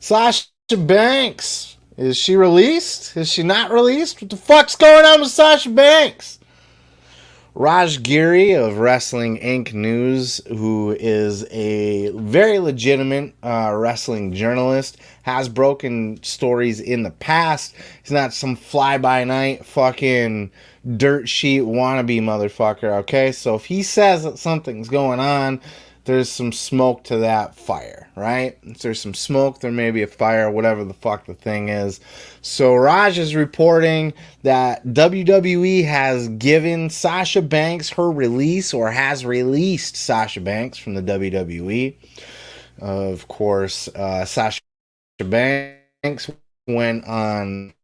Sasha Banks. Is she released? Is she not released? What the fuck's going on with Sasha Banks? Raj Giri of Wrestling Inc. News, who is a very legitimate wrestling journalist, has broken stories in the past. He's not some fly-by-night fucking dirt sheet wannabe motherfucker, okay? So if he says that something's going on, there's some smoke to that fire, right? If there's some smoke, there may be a fire, whatever the fuck the thing is. So Raj is reporting that WWE has given Sasha Banks her release, or has released Sasha Banks from the WWE. Of course, Sasha Banks went on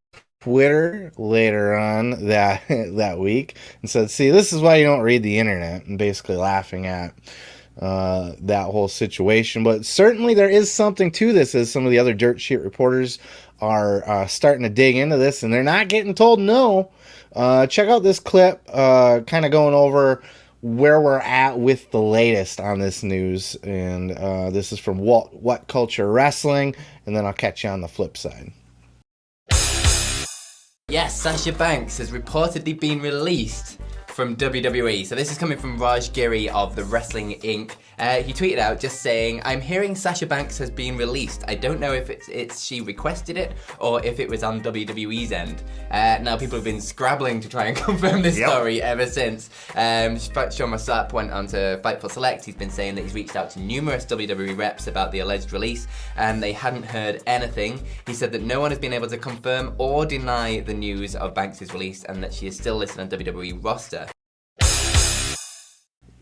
Twitter later on that week and said, "See, this is why you don't read the internet," and basically laughing at that whole situation. But certainly there is something to this, as some of the other dirt sheet reporters are starting to dig into this, and they're not getting told no. Check out this clip, kind of going over where we're at with the latest on this news, and this is from What Culture Wrestling, and then I'll catch you on the flip side. Yes, Sasha Banks has reportedly been released from WWE. So this is coming from Raj Giri of the Wrestling Inc. He tweeted out just saying, "I'm hearing Sasha Banks has been released. I don't know if it's she requested it or if it was on WWE's end." Now people have been scrabbling to try and confirm this story ever since. Sean Rossap went on to Fightful Select. He's been saying that he's reached out to numerous WWE reps about the alleged release and they hadn't heard anything. He said that no one has been able to confirm or deny the news of Banks' release and that she is still listed on WWE roster.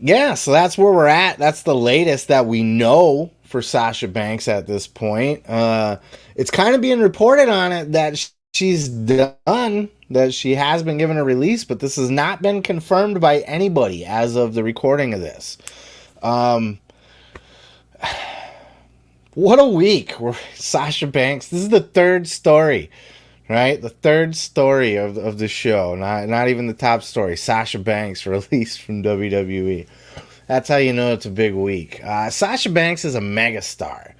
Yeah, so that's where we're at. That's the latest that we know for Sasha Banks at this point. It's kind of being reported on it that she's done, that she has been given a release, but this has not been confirmed by anybody as of the recording of this. What a week. Sasha Banks, this is the third story. Right, the third story of the show, not even the top story. Sasha Banks released from WWE. That's how you know it's a big week. Sasha Banks is a megastar.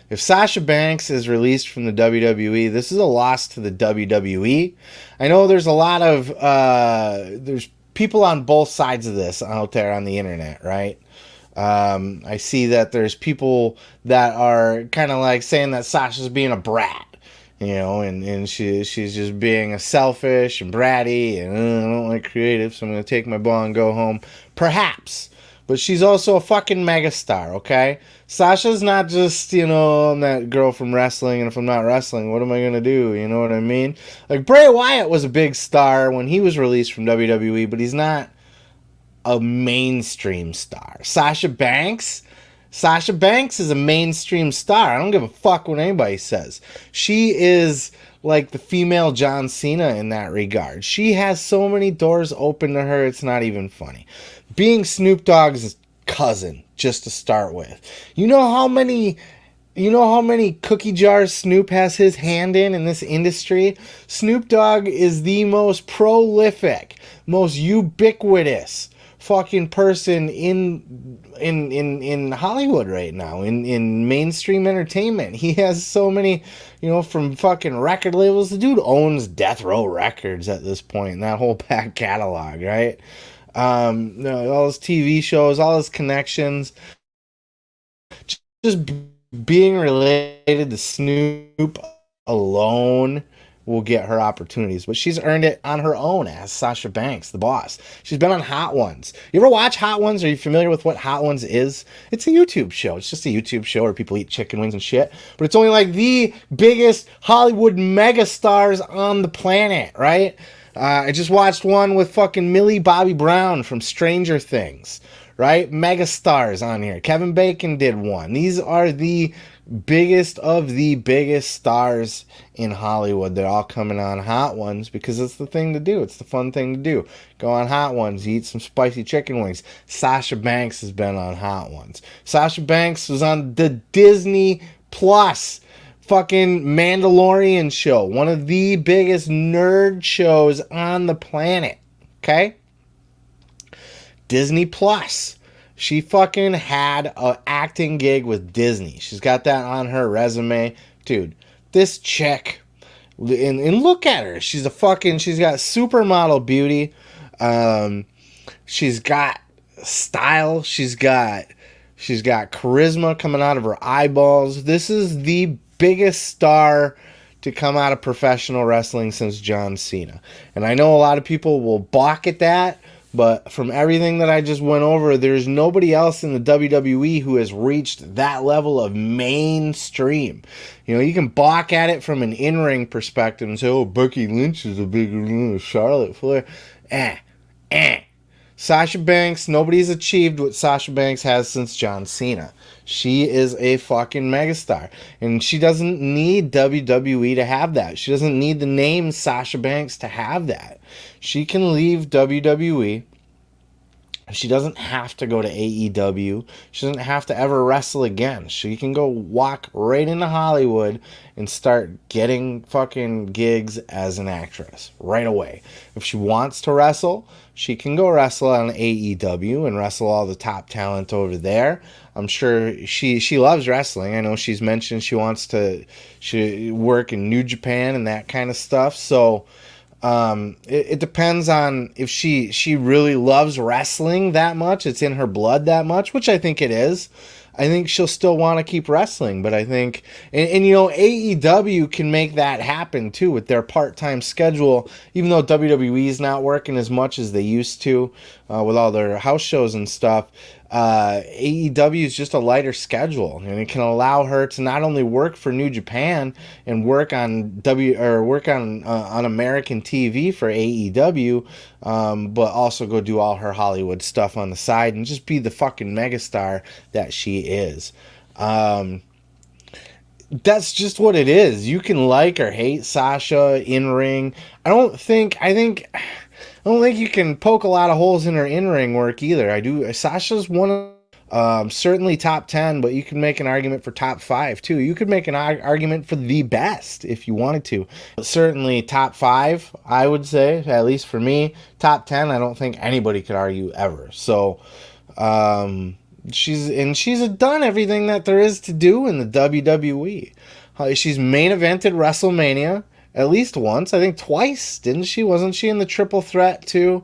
If Sasha Banks is released from the WWE, this is a loss to the WWE. I know there's a lot of there's people on both sides of this out there on the internet, right? I see that there's people that are kind of like saying that Sasha's being a brat. You know, and she's just being a selfish and bratty, and I don't like creative, so I'm going to take my ball and go home. Perhaps. But she's also a fucking megastar, okay? Sasha's not just, you know, I'm that girl from wrestling, and if I'm not wrestling, what am I going to do? You know what I mean? Like, Bray Wyatt was a big star when he was released from WWE, but he's not a mainstream star. Sasha Banks is a mainstream star. I don't give a fuck what anybody says. She is like the female John Cena in that regard. She has so many doors open to her, it's not even funny. Being Snoop Dogg's cousin, just to start with. You know how many cookie jars Snoop has his hand in this industry? Snoop Dogg is the most prolific, most ubiquitous fucking person in Hollywood right now, in mainstream entertainment. He has so many, you know, from fucking record labels. The dude owns Death Row Records at this point, that whole back catalog, right? All his TV shows, all his connections. Just being related to Snoop alone will get her opportunities, but she's earned it on her own as Sasha Banks, the boss. She's been on Hot Ones. You ever watch Hot Ones? Are you familiar with what Hot Ones is? It's a YouTube show. It's just a YouTube show where people eat chicken wings and shit, but it's only like the biggest Hollywood megastars on the planet, right? I just watched one with fucking Millie Bobby Brown from Stranger Things, right? Megastars on here. Kevin Bacon did one. These are the biggest of the biggest stars in Hollywood. They're all coming on Hot Ones because it's the thing to do. It's the fun thing to do. Go on Hot Ones, eat some spicy chicken wings. Sasha Banks has been on Hot Ones. Sasha Banks was on the Disney Plus fucking Mandalorian show. One of the biggest nerd shows on the planet. Okay? Disney Plus. She fucking had an acting gig with Disney. She's got that on her resume. dude, this chick, and look at her. She's got supermodel beauty. She's got style. She's got charisma coming out of her eyeballs. This is the biggest star to come out of professional wrestling since John Cena. And I know a lot of people will balk at that, but from everything that I just went over, there's nobody else in the WWE who has reached that level of mainstream. You know, you can balk at it from an in-ring perspective and say, oh, Becky Lynch is a bigger Charlotte Flair. Sasha Banks, nobody's achieved what Sasha Banks has since John Cena. She is a fucking megastar. And she doesn't need WWE to have that. She doesn't need the name Sasha Banks to have that. She can leave WWE. She doesn't have to go to AEW. She doesn't have to ever wrestle again. She can go walk right into Hollywood and start getting fucking gigs as an actress right away. If she wants to wrestle, she can go wrestle on AEW and wrestle all the top talent over there. I'm sure she loves wrestling. I know she's mentioned she wants to work in New Japan and that kind of stuff. So it depends on if she really loves wrestling that much. It's in her blood that much, which I think it is. I think she'll still want to keep wrestling, but I think, and you know, AEW can make that happen too with their part-time schedule, even though WWE is not working as much as they used to with all their house shows and stuff. AEW is just a lighter schedule, and it can allow her to not only work for New Japan and work on on American TV for AEW, but also go do all her Hollywood stuff on the side and just be the fucking megastar that she is. That's just what it is. You can like or hate Sasha in ring. I don't think you can poke a lot of holes in her in-ring work either. Sasha's one of certainly top 10, but you can make an argument for top 5 too. You could make an argument for the best if you wanted to. But certainly top 5, I would say, at least for me. Top 10, I don't think anybody could argue ever. So she's done everything that there is to do in the WWE. She's main evented WrestleMania at least once, I think twice, didn't she? Wasn't she in the triple threat too?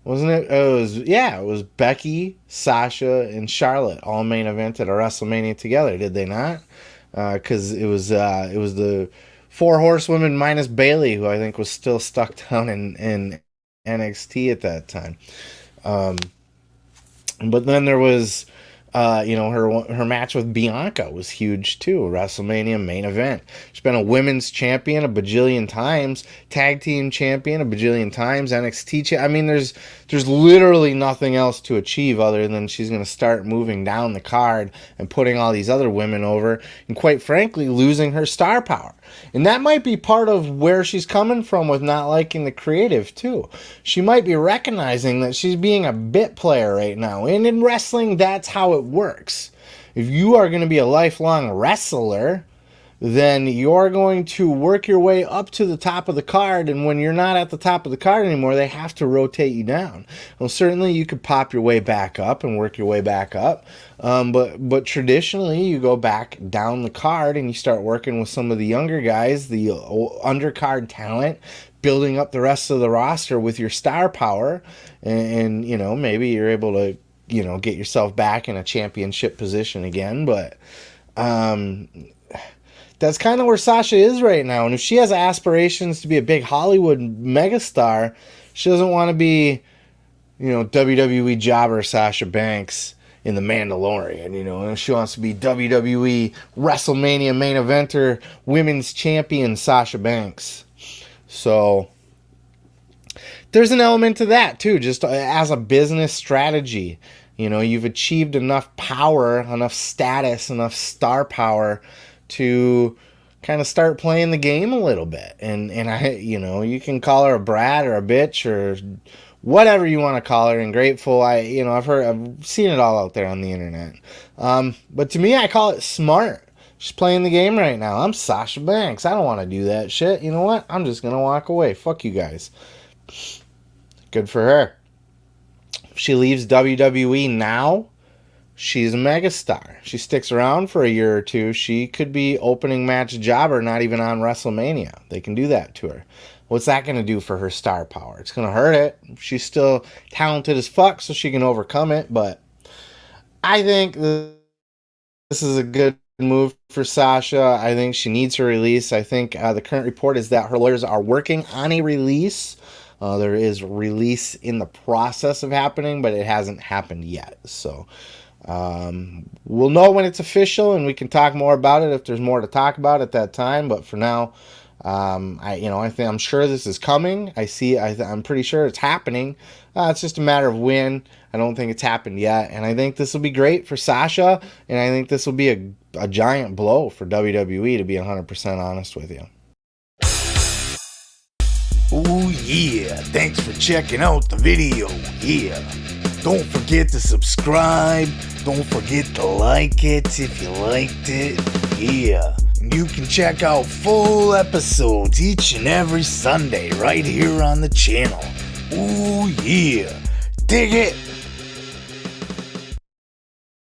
Wasn't it? It was Becky, Sasha, and Charlotte all main evented a WrestleMania together, did they not? Because it was the 4 horsewomen minus Bayley, who I think was still stuck down in NXT at that time. But then there was, her match with Bianca was huge too. WrestleMania main event. She's been a women's champion a bajillion times, tag team champion a bajillion times, NXT I mean, there's literally nothing else to achieve other than she's going to start moving down the card and putting all these other women over, and quite frankly, losing her star power. And that might be part of where she's coming from with not liking the creative too. She might be recognizing that she's being a bit player right now. And in wrestling, that's how it works. If you are going to be a lifelong wrestler, then you're going to work your way up to the top of the card, and when you're not at the top of the card anymore, they have to rotate you down. Well, certainly you could pop your way back up and work your way back up, but traditionally you go back down the card and you start working with some of the younger guys, the undercard talent, building up the rest of the roster with your star power, and maybe you're able to get yourself back in a championship position again, but that's kind of where Sasha is right now. And if she has aspirations to be a big Hollywood megastar, she doesn't want to be, WWE jobber Sasha Banks in The Mandalorian, and she wants to be WWE WrestleMania main eventer women's champion Sasha Banks. So there's an element to that too, just as a business strategy. You've achieved enough power, enough status, enough star power to kind of start playing the game a little bit. And you can call her a brat or a bitch or whatever you want to call her, and grateful. I've seen it all out there on the internet. But to me, I call it smart. She's playing the game right now. I'm Sasha Banks. I don't want to do that shit. You know what? I'm just going to walk away. Fuck you guys. Good for her. If she leaves WWE now, she's a megastar. She sticks around for a year or two, she could be opening match jobber, not even on WrestleMania. They can do that to her. What's that going to do for her star power? It's going to hurt it. She's still talented as fuck, so she can overcome it, but I think this is a good move for Sasha. I think she needs her release. I think the current report is that her lawyers are working on a release. There is release in the process of happening, but it hasn't happened yet. So we'll know when it's official, and we can talk more about it if there's more to talk about at that time. But for now, I'm sure this is coming. I'm pretty sure it's happening. It's just a matter of when. I don't think it's happened yet, and I think this will be great for Sasha, and I think this will be a giant blow for WWE, to be 100% honest with you. Oh yeah, thanks for checking out the video. Yeah, don't forget to subscribe. Don't forget to like it if you liked it. Yeah, and you can check out full episodes each and every Sunday right here on the channel. Oh yeah, dig it.